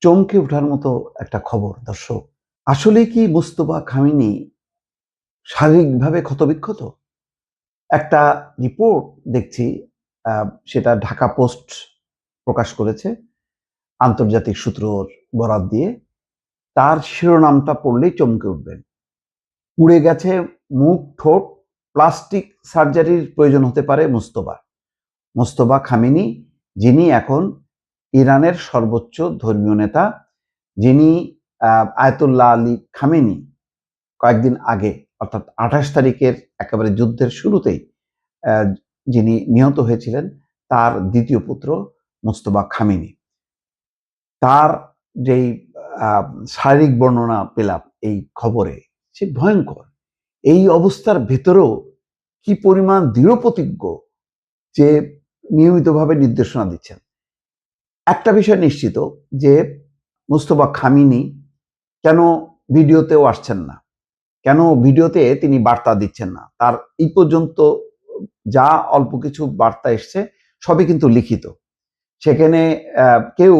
চমকে ওঠার মতো একটা খবর দর্শক। আসলে কি মুস্তফা খামেনি শারীরিকভাবে ক্ষতবিক্ষত? একটা রিপোর্ট দেখছি, সেটা ঢাকা পোস্ট প্রকাশ করেছে আন্তর্জাতিক সূত্রর বরাত দিয়ে। তার শিরোনামটা পড়লেই চমকে উঠবেন। পুড়ে গেছে মুখ, ঠোঁট, প্লাস্টিক সার্জারির প্রয়োজন হতে পারে মুস্তফা খামেনি, যিনি এখন ইরানের সর্বোচ্চ ধর্মীয় নেতা, যিনি আয়াতুল্লাহ আলী খামেনি কয়েকদিন আগে অর্থাৎ 28 তারিখের একেবারে যুদ্ধের শুরুতেই যিনি নিহত হয়েছিলেন, তার দ্বিতীয় পুত্র মুস্তফা খামেনি। তার যেই শারীরিক বর্ণনা পেলাম এই খবরে, সে ভয়ঙ্কর। এই অবস্থার ভেতরেও কি পরিমাণ দৃঢ় প্রতিজ্ঞ যে নিয়মিতভাবে নির্দেশনা দিচ্ছেন। একটা বিষয় নিশ্চিত যে মুস্তফা খামেনি কেন ভিডিওতেও আসছেন না, কেন ভিডিওতে তিনি বার্তা দিচ্ছেন না। তার এই পর্যন্ত যা অল্প কিছু বার্তা এসছে সবই কিন্তু লিখিত। সেখানে কেউ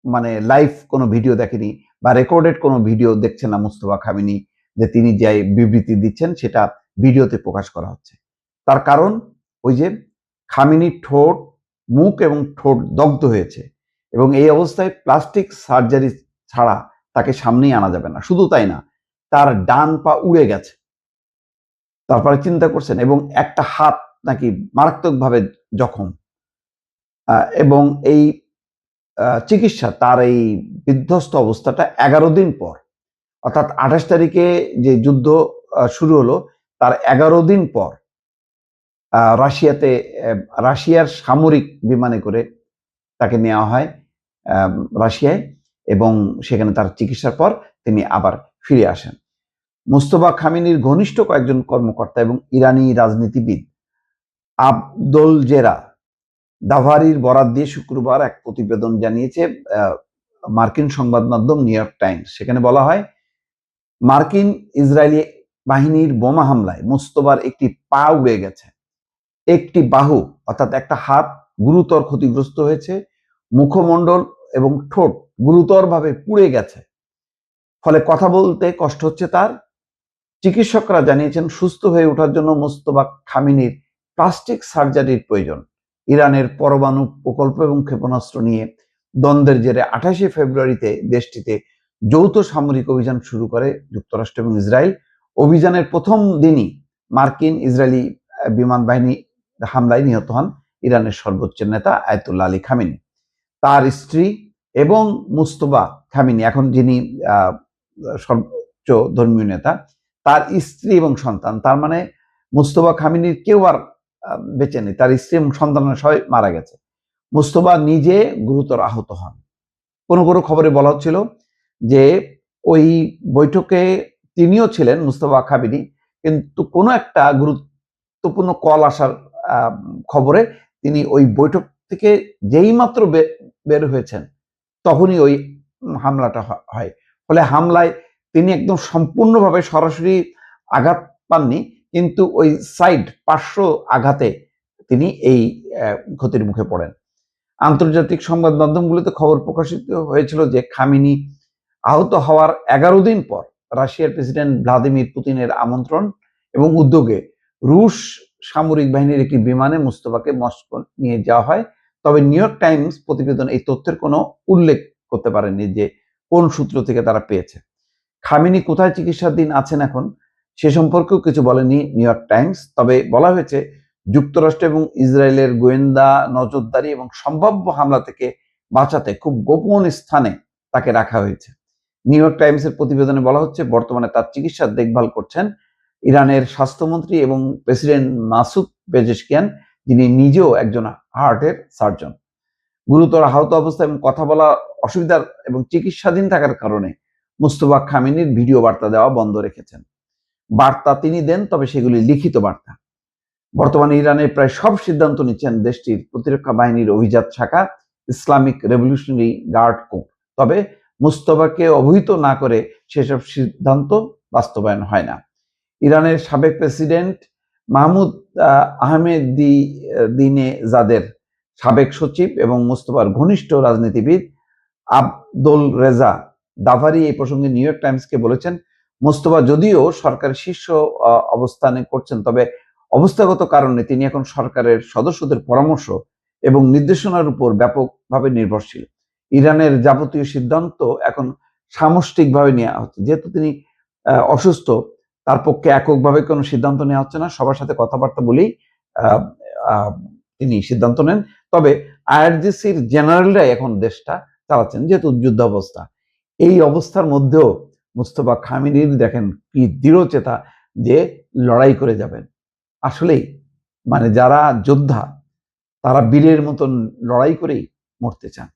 মানে লাইভ কোনো ভিডিও দেখেনি বা রেকর্ডেড কোনো ভিডিও দেখছে না মুস্তফা খামেনি, যে তিনি যে বিবৃতি দিচ্ছেন সেটা ভিডিওতে প্রকাশ করা হচ্ছে। তার কারণ ওই যে খামেনির ঠোঁট, মুখ এবং ঠোঁট দগ্ধ হয়েছে এবং এই অবস্থায় প্লাস্টিক সার্জারি ছাড়া তাকে সামনেই আনা যাবে না। শুধু তাই না, তার ডান পা উড়ে গেছে। তারপরে চিন্তা করছেন, এবং একটা হাত নাকি মারাত্মকভাবে জখম, এবং এই চিকিৎসা, তার এই বিধ্বস্ত অবস্থাটা 11 দিন পর, অর্থাৎ 28 তারিখে যে যুদ্ধ শুরু হলো তার 11 দিন পর রাশিয়ার সামরিক বিমানে করে তাকে নেওয়া হয় রাশিয়ায়, এবং সেখানে তার চিকিৎসার পর তিনি আবার ফিরে আসেন। মুস্তফা খামেনির ঘনিষ্ঠ কয়েকজন কর্মকর্তা এবং ইরানি রাজনীতিবিদ আবদুল জেরা দাভারির বরাত দিয়ে শুক্রবার এক প্রতিবেদন জানিয়েছে মার্কিন সংবাদ মাধ্যম নিউ ইয়র্ক টাইমস। সেখানে বলা হয়, মার্কিন ইসরায়েলি বাহিনীর বোমা হামলায় মুস্তফার একটি পা উড়ে গেছে, একটি বাহু অর্থাৎ একটা হাত গুরুতর ক্ষতিগ্রস্ত হয়েছে, মুখমণ্ডল এবং ঠোঁট গুরুতরভাবে পুড়ে গেছে, ফলে কথা বলতে কষ্ট হচ্ছে তার। চিকিৎসকরা জানিয়েছেন সুস্থ হয়ে ওঠার জন্য মুস্তফা খামেনির প্লাস্টিক সার্জারির প্রয়োজন। ইরানের পরমাণু প্রকল্প এবং ক্ষেপণাস্ত্র নিয়ে দ্বন্দ্বের জেরে 28 ফেব্রুয়ারিতে দেশটিতে যৌথ সামরিক অভিযান শুরু করে যুক্তরাষ্ট্র এবং ইসরায়েল। অভিযানের প্রথম দিনই মার্কিন ইসরায়েলি বিমান বাহিনী হামলায় নিহত হন ইরানের সর্বোচ্চ নেতা আয়াতুল্লাহ আলী খামেনি। তার স্ত্রী এবং মুস্তফা খামেনি, এখন যিনি সর্বোচ্চ ধর্মীয় নেতা, তার স্ত্রী এবং সন্তান, তার মানে মুস্তফা খামেনির কেউ আর বেঁচে নেই, তার স্ত্রী এবং সন্তানরা সবাই মারা গেছে। মুস্তফা নিজে গুরুতর আহত হন। কোনো কোনো খবরে বলা হচ্ছিল যে ওই বৈঠকে তিনিও ছিলেন, মুস্তফা খামেনি, কিন্তু কোনো একটা গুরুত্বপূর্ণ কল আসার খবরে তিনি ওই বৈঠক থেকে যেই মাত্র বের হয়েছেন তখনই ওই হামলাটা হয়। ফলে হামলায় তিনি একদম সম্পূর্ণভাবে সরাসরি আঘাত পাননি, কিন্তু ওই সাইড পার্শ্ব আঘাতে তিনি এই ক্ষতির মুখে পড়েন। আন্তর্জাতিক সংবাদ মাধ্যমগুলোতে খবর প্রকাশিত হয়েছিল যে খামেনি আহত হওয়ার 11 দিন পর রাশিয়ার প্রেসিডেন্ট ভ্লাদিমির পুতিনের আমন্ত্রণ এবং উদ্যোগে রুশ সামরিক বাহিনীর একটি বিমানে মুস্তফাকে মস্কো নিয়ে যাওয়া হয়। তবে নিউ ইয়র্ক টাইমস প্রতিবেদন এই তথ্যের কোনো উল্লেখ করতে পারেনি যে কোন সূত্র থেকে তারা পেয়েছে। খামেনি কোথায় চিকিৎসাধীন আছেন এখন সে সম্পর্কেও কিছু বলেনি নিউ ইয়র্ক টাইমস। তবে বলা হয়েছে যুক্তরাষ্ট্র এবং ইসরায়েলের গোয়েন্দা নজরদারি এবং সম্ভাব্য হামলা থেকে বাঁচাতে খুব গোপন স্থানে তাকে রাখা হয়েছে। নিউ ইয়র্ক টাইমসের প্রতিবেদনে বলা হচ্ছে, বর্তমানে তার চিকিৎসার দেখভাল করছেন ইরানের স্বাস্থ্যমন্ত্রী এবং প্রেসিডেন্ট মাসুদ পেজেশকিয়ান, যিনি নিজেও একজন হার্টের সার্জন। গুরুতর আহত অবস্থা এবং কথা বলা অসুবিধার এবং চিকিৎসাধীন থাকার কারণে মুস্তফা খামেনির ভিডিও বার্তা দেওয়া বন্ধ রেখেছেন। বার্তা তিনি দেন, তবে সেগুলি লিখিত বার্তা। বর্তমানে ইরানের প্রায় সব সিদ্ধান্ত নিচ্ছেন দেশটির প্রতিরক্ষা বাহিনীর অভিজাত শাখা ইসলামিক রেভলিউশনারি গার্ড কোর। তবে মুস্তফাকে অবহিত না করে সেসব সিদ্ধান্ত বাস্তবায়ন হয় না। ইরানের সাবেক প্রেসিডেন্ট মাহমুদ আহমেদিনেজাদের সাবেক সচিব এবং মুস্তফার ঘনিষ্ঠ রাজনীতিবিদ আব্দুল রেজা দাভারি এই প্রসঙ্গে নিউ ইয়র্ক টাইমসকে বলেছেন, মোস্তফা যদিও সরকারের শীর্ষ অবস্থানে করছেন, তবে অবস্থাগত কারণে তিনি এখন সরকারের সদস্যদের পরামর্শ এবং নির্দেশনার উপর ব্যাপকভাবে নির্ভরশীল। ইরানের যাবতীয় সিদ্ধান্ত এখন সামষ্টিকভাবে নেওয়া হচ্ছে। যেহেতু তিনি অসুস্থ, তার পক্ষে এককভাবে কোনো সিদ্ধান্ত নেওয়া হচ্ছে না, সবার সাথে কথাবার্তা বলেই আহ, আহ, তিনি সিদ্ধান্ত নেন। তবে আইআরজিসির জেনারেলরাই এখন দেশটা চালাচ্ছেন, যেহেতু যুদ্ধাবস্থা। এই অবস্থার মধ্যেও মুস্তফা খামেনির দেখেন কি দৃঢ়চেতা যে লড়াই করে যাবেন। আসলেই মানে যারা যোদ্ধা তারা বীরের মতন লড়াই করেই মরতে চান।